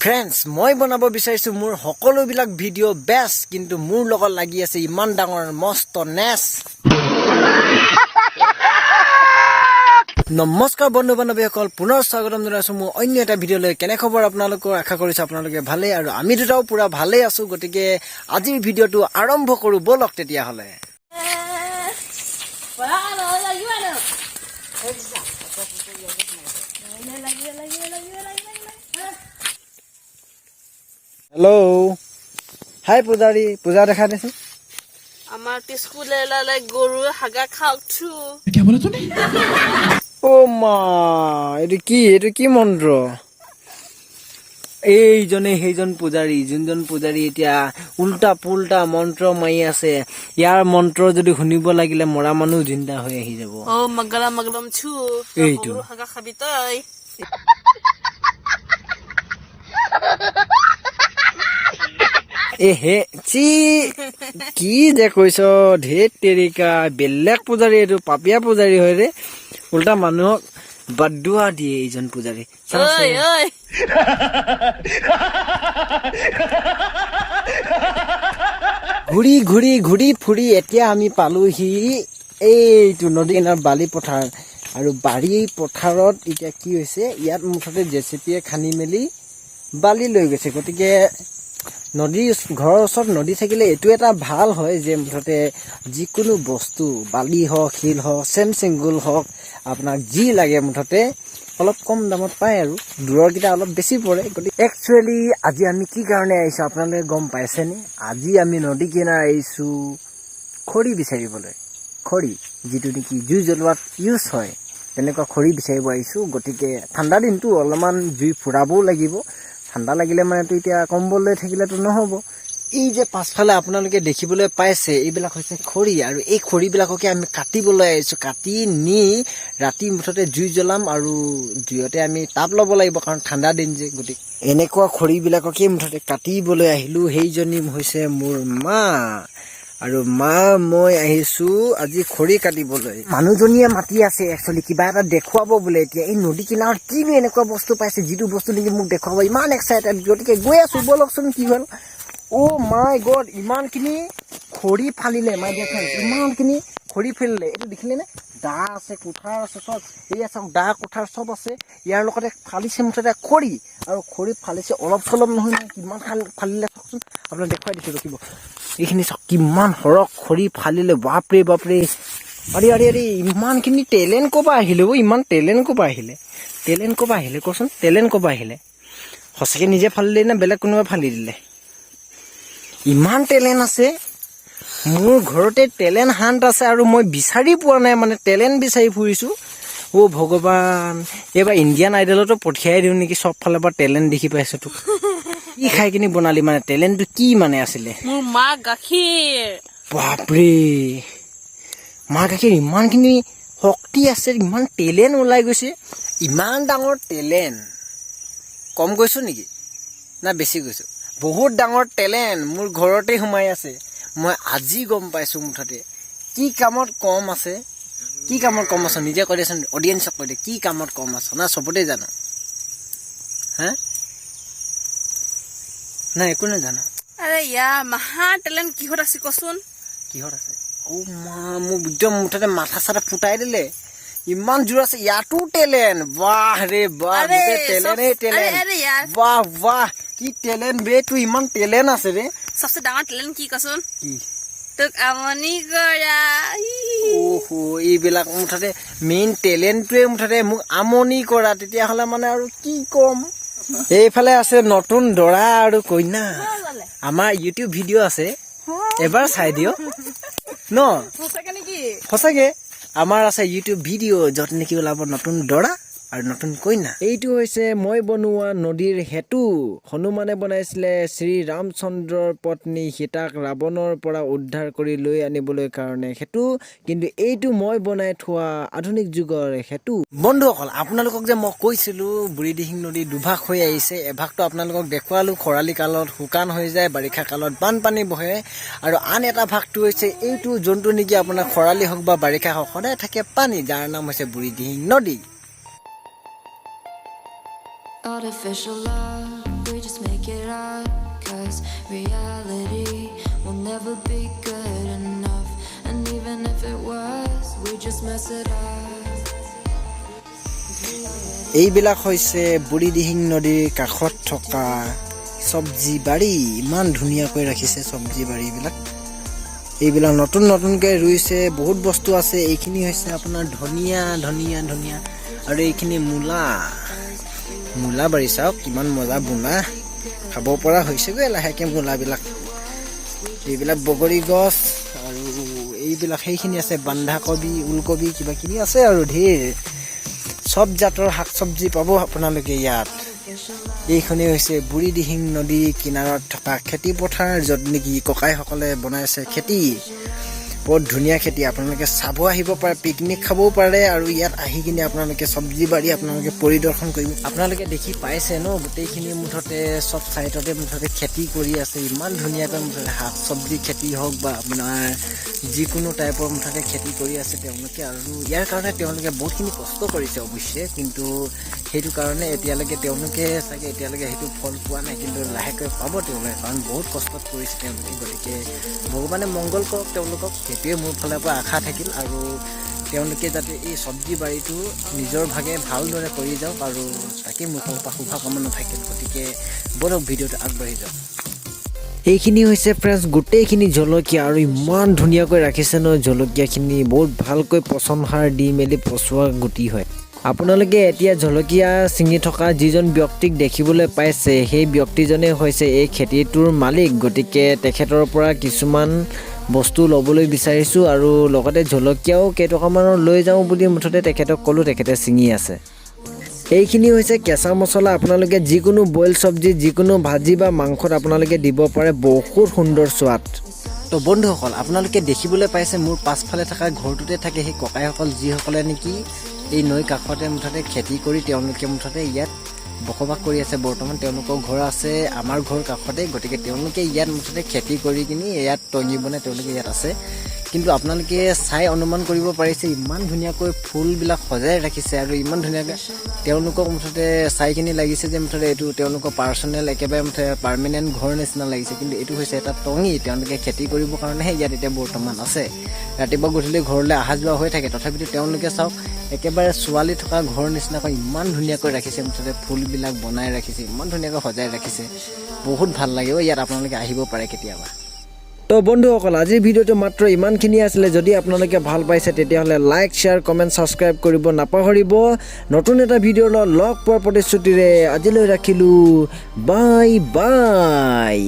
Friends মই বনাব বিচাৰিছোঁ মোৰ সকলোবিলাক ভিডিঅ' বেষ্ট কিন্তু মোৰ লগত লাগি আছে ইমান ডাঙৰ মস্ত নেছ নমস্কাৰ বন্ধু বান্ধৱীসকল পুনৰ স্বাগতম জনাইছোঁ মোৰ অন্য এটা ভিডিঅ'লৈ কেনে খবৰ আপোনালোকৰ আশা কৰিছোঁ আপোনালোকে ভালেই আৰু আমি দুটাও পুৰা ভালেই আছোঁ গতিকে আজিৰ ভিডিঅ'টো আৰম্ভ কৰোঁ বলক তেতিয়াহ'লে হেল্ল' হাই পূজাৰী পূজা দেখা দেচোন আমাৰ স্কুলে লালে গৰু হাগা খাওছু क्या बोला तूने অ' মা এইটো কি মন্ত্ৰ এইজনে সেইজন পূজাৰী যোনজন পূজাৰী এতিয়া উল্টা পুল্টা মন্ত্ৰ মাৰি আছে ইয়াৰ মন্ত্ৰ যদি শুনিব লাগিলে মৰা মানুহ জিন্দা হৈ আহি যাব ও মগলাম মগলাম ছু এইটো। গরু হাগা খাবি তই হে চি কি যে কৈছ ধেত তেৰিকা বেলেগ পূজাৰী এইটো পাপিয়া পূজাৰী হয় ৰে উল্টা মানুহক বাদুৱা দিয়ে এইজন পূজাৰী ওই ওই ঘূৰি ঘূৰি ঘূৰি ফুৰি এতিয়া আমি পালোহি এইটো নদী কিনাৰ বালি পথাৰ আৰু বাৰী পথাৰত এতিয়া কি হৈছে ইয়াত মুঠতে জেচিপিয়ে খান্দি মেলি বালি লৈ গৈছে গতিকে নদী ঘৰৰ ওচৰত নদী থাকিলে এইটো এটা ভাল হয় যে মুঠতে যিকোনো বস্তু বালি হওক শিল হওক চেংগুল হওক আপোনাক যি লাগে মুঠতে অলপ কম দামত পায় আৰু দূৰৰকেইটা অলপ বেছি পৰে গতিকে একচুৱেলি আজি আমি কি কাৰণে আহিছোঁ আপোনালোকে গম পাইছেনে আজি আমি নদী কিনাৰ আহিছোঁ খৰি বিচাৰিবলৈ খৰি যিটো নেকি জুই জ্বলোৱাত ইউজ হয় তেনেকুৱা খৰি বিচাৰিব আহিছোঁ গতিকে ঠাণ্ডা দিনটো অলপমান জুই ফুৰাবও লাগিব ঠাণ্ডা লাগিলে মানেতো এতিয়া কম্বল লৈ থাকিলেতো নহ'ব এই যে পাছফালে আপোনালোকে দেখিবলৈ পাইছে এইবিলাক হৈছে খৰি আৰু এই খৰিবিলাককে আমি কাটিবলৈ আহিছোঁ কাটি নি ৰাতি মুঠতে জুই জ্বলাম আৰু জুইতে আমি তাপ ল'ব লাগিব কাৰণ ঠাণ্ডা দিন যে গতিকে এনেকুৱা খৰিবিলাককে মুঠতে কাটিবলৈ আহিলোঁ সেইজনী হৈছে মোৰ মা আৰু মা মই আহিছোঁ আজি খৰি কাটিবলৈ মানুহজনীয়ে মাতি আছে একচুৱেলি কিবা এটা দেখুৱাব বোলে এতিয়া এই নদী কিনাৰত কিনো এনেকুৱা বস্তু পাইছে যিটো বস্তু নেকি মোক দেখুৱাব ইমান এক্সাইটেড গতিকে গৈ আছোঁ বলকচোন কি হ'ল অ' মাই গড ইমানখিনি খৰি ফালিলে মাই দিয়া ইমানখিনি খৰি ফালিলে এইটো দেখিলেনে দা আছে কোঠাৰ আছে চব এয়া চাওক দা কোঠাৰ চব আছে ইয়াৰ লগতে ফালিছে মুঠতে খৰি আৰু খৰি ফালিছে অলপ চলপ নহয় নহয় কিমান ফালিলে চাওকচোন আপোনাক দেখুৱাই দিছোঁ ৰখিব এইখিনি চাওক কিমান সৰহ খৰি ফালিলে বাপৰে বাপৰে আৰে ইমানখিনি টেলেণ্ট ক'ৰ পৰা আহিলে ইমান টেলেণ্ট ক'ৰ পৰা আহিলে কচোন টেলেণ্ট ক'ৰ পৰা আহিলে সঁচাকৈ নিজে ফালিলে নে বেলেগ কোনোবাই ফালি দিলে ইমান টেলেণ্ট আছে মোৰ ঘৰতে টেলেণ্ট হাণ্ট আছে আৰু মই বিচাৰি পোৱা নাই মানে টেলেণ্ট বিচাৰি ফুৰিছোঁ অ' ভগৱান এইবাৰ ইণ্ডিয়ান আইডলতো পঠিয়াই দিওঁ নেকি চব ফালৰ পৰা টেলেণ্ট দেখি পাইছোঁ তোক কি খাই কিনি বনালি মানে টেলেণ্টটো কি মানে আছিলে মোৰ মা গাখীৰ বাপৰে মা গাখীৰ ইমানখিনি শক্তি আছে ইমান টেলেণ্ট ওলাই গৈছে ইমান ডাঙৰ টেলেণ্ট কম গৈছোঁ নেকি না বেছি গৈছোঁ বহুত ডাঙৰ টেলেণ্ট মোৰ ঘৰতে সোমাই আছে মই আজি গম পাইছোঁ মুঠতে কি কামত কম আছে নিজে কৈ দেচোন অডিয়েঞ্চক কৈ দে কি কামত কম আছে না চবতে জানো হা নাই একো নাজানো আৰে ইয়া মহা টেলেণ্ট কিহত আছে কচোন কিহত আছে অ' মা মোক একদম মুঠতে মাথা চাথা ফুটাই দিলে ইমান জোৰ আছে ইয়াতো টেলেণ্ট বাহ ৰে বাহ আৰে ইয়াৰ বাহ কি টেলেণ্ট বে তোৰ ইমান টেলেণ্ট আছে ৰে সবচে ডাঙৰ টেলেণ্ট কি কচোন কি তোক আমনি কৰা ওহো এইবিলাক মুঠতে মেইন টেলেণ্টটোৱে মুঠতে মোক আমনি কৰা তেতিয়াহ'লে মানে আৰু কি ক'ম এইফালে আছে নতুন দৰা আৰু কইনা আমাৰ ইউটিউব ভিডিঅ' আছে এবাৰ চাই দিয়ক ন সঁচাকে নেকি সঁচাকে আমাৰ আছে ইউটিউব ভিডিঅ' য'ত নেকি ওলাব নতুন দৰা আৰু নতুন কইনা এইটো হৈছে মই বনোৱা নদীৰ সেতু হনুমানে বনাইছিলে শ্ৰী ৰামচন্দ্ৰৰ পত্নী সীতাক ৰাৱণৰ পৰা উদ্ধাৰ কৰি লৈ আনিবলৈ কাৰণে সেতু কিন্তু এইটো মই বনাই থোৱা আধুনিক যুগৰ সেতু বন্ধুসকল আপোনালোকক যে মই কৈছিলোঁ বুঢ়ীদিহিং নদী দুভাগ হৈ আহিছে এভাগটো আপোনালোকক দেখুৱালোঁ খৰালি কালত শুকান হৈ যায় বাৰিষা কালত বানপানী বহে আৰু আন এটা ভাগটো হৈছে এইটো যোনটো নেকি আপোনাৰ খৰালি হওক বা বাৰিষা হওক সদায় থাকে পানী যাৰ নাম হৈছে বুঢ়ীদিহিং নদী Artificial love we just make it up, 'cause reality will never be good enough. And even if it was, we just mess it up. এইবিলাক হৈছে বুঢ়ীদিহিং নদীৰ কাষত থকা চব্জি বাৰী ইমান ধুনীয়াকৈ ৰাখিছে চব্জি বাৰীবিলাক এইবিলাক নতুন নতুনকৈ ৰুইছে বহুত বস্তু আছে এইখিনি হৈছে আপোনাৰ ধনিয়া ধনিয়া ধনিয়া আৰু এইখিনি মূলা বাৰী চাওক কিমান মজা বোনা খাব পৰা হৈছেগৈ লাহেকৈ মূলাবিলাক এইবিলাক বগৰী গছ আৰু এইবিলাক সেইখিনি আছে বন্ধাকবি ওলকবি কিবা কিবি আছে আৰু ঢেৰ সব জাতৰ শাক চব্জি পাব আপোনালোকে ইয়াত এইখনেই হৈছে বুঢ়ীদিহিং নদী কিনাৰত থকা খেতি পথাৰ য'ত নেকি ককাইসকলে বনাইছে খেতি বহুত ধুনীয়া খেতি আপোনালোকে চাব আহিব পাৰে পিকনিক খাবও পাৰে আৰু ইয়াত আহি কিনে আপোনালোকে চব্জি বাৰী আপোনালোকে পৰিদৰ্শন কৰিব আপোনালোকে দেখি পাইছে ন গোটেইখিনি মুঠতে চব চাইডতে মুঠতে খেতি কৰি আছে ইমান ধুনীয়াকৈ মুঠতে শাক চব্জি খেতি হওক বা আপোনাৰ যিকোনো টাইপৰ মুঠতে খেতি কৰি আছে তেওঁলোকে আৰু ইয়াৰ কাৰণে তেওঁলোকে বহুতখিনি কষ্ট কৰিছে অৱশ্যে কিন্তু সেইটো কাৰণে এতিয়ালৈকে তেওঁলোকে চাগে এতিয়ালৈকে সেইটো ফল পোৱা নাই কিন্তু লাহেকৈ পাব তেওঁলোকে কাৰণ বহুত কষ্টত কৰিছে তেওঁলোকে গতিকে ভগৱানে মংগল কৰক তেওঁলোকক সেইটোৱে মোৰ ফালৰ পৰা আশা থাকিল আৰু তেওঁলোকে যাতে এই চব্জি বাৰীটো নিজৰ ভাগে ভালদৰে কৰি যাওক আৰু তাকে মোৰ ফালৰ পৰা শুভকামনা থাকিল গতিকে বলক ভিডিঅ'টো আগবাঢ়ি যাওক এইখিনি হৈছে ফ্ৰেণ্ডছ গোটেইখিনি জলকীয়া আৰু ইমান ধুনীয়াকৈ ৰাখিছে ন জলকীয়াখিনি বহুত ভালকৈ পচন সাৰ দি মেলি পচোৱা গুটি হয় আপোনালোকে এতিয়া জলকীয়া ছিঙি থকা যিজন ব্যক্তিক দেখিবলৈ পাইছে সেই ব্যক্তিজনে হৈছে এই খেতিটোৰ মালিক গতিকে তেখেতৰ পৰা কিছুমান বস্তু ল'বলৈ বিচাৰিছোঁ আৰু লগতে জলকীয়াও কেইটকামানৰ লৈ যাওঁ বুলি মুঠতে তেখেতক ক'লোঁ তেখেতে ছিঙি আছে এইখিনি হৈছে কেঁচা মছলা আপোনালোকে যিকোনো বইল চব্জি যিকোনো ভাজি বা মাংসত আপোনালোকে দিব পাৰে বহুত সুন্দৰ সোৱাদ তো বন্ধুসকল আপোনালোকে দেখিবলৈ পাইছে মোৰ পাছফালে থকা ঘৰটোতে থাকে সেই ককাইসকল যিসকলে নেকি এই নৈ কাষতে মুঠতে খেতি কৰি তেওঁলোকে মুঠতে ইয়াত বসবাস কৰি আছে বৰ্তমান তেওঁলোকৰ ঘৰ আছে আমাৰ ঘৰ কাষতে গতিকে তেওঁলোকে ইয়াত মুঠতে খেতি কৰি কিনি ইয়াত টঙি বনাই তেওঁলোকে ইয়াত আছে কিন্তু আপোনালোকে চাই অনুমান কৰিব পাৰিছে ইমান ধুনীয়াকৈ ফুলবিলাক সজাই ৰাখিছে আৰু ইমান ধুনীয়াকৈ তেওঁলোকক মুঠতে চাই কিনি লাগিছে যে মুঠতে এইটো তেওঁলোকৰ পাৰ্চনেল একেবাৰে মুঠতে পাৰ্মানেণ্ট ঘৰ নিচিনা লাগিছে কিন্তু এইটো হৈছে এটা টঙি তেওঁলোকে খেতি কৰিবৰ কাৰণেহে ইয়াত এতিয়া বৰ্তমান আছে ৰাতিপুৱা গধূলি ঘৰলৈ অহা যোৱা হৈ থাকে তথাপিতো তেওঁলোকে চাওক একেবাৰে ছোৱালী থকা ঘৰ নিচিনাকৈ ইমান ধুনীয়াকৈ ৰাখিছে মুঠতে ফুলবিলাক বনাই ৰাখিছে ইমান ধুনীয়াকৈ সজাই ৰাখিছে বহুত ভাল লাগে ইয়াত আপোনালোকে আহিব পাৰে কেতিয়াবা তো বন্ধুসকল আজিৰ ভিডিঅ'টো মাত্ৰ ইমানখিনি আছিলে যদি আপোনালোকে ভাল পাইছে তেতিয়াহ'লে লাইক শ্বেয়াৰ কমেণ্ট ছাবস্ক্ৰাইব কৰিব নাপাহৰিব নতুন এটা ভিডিঅ'ৰ লগত লগ পোৱাৰ প্ৰতিশ্ৰুতিৰে আজিলৈ ৰাখিলোঁ বাই বাই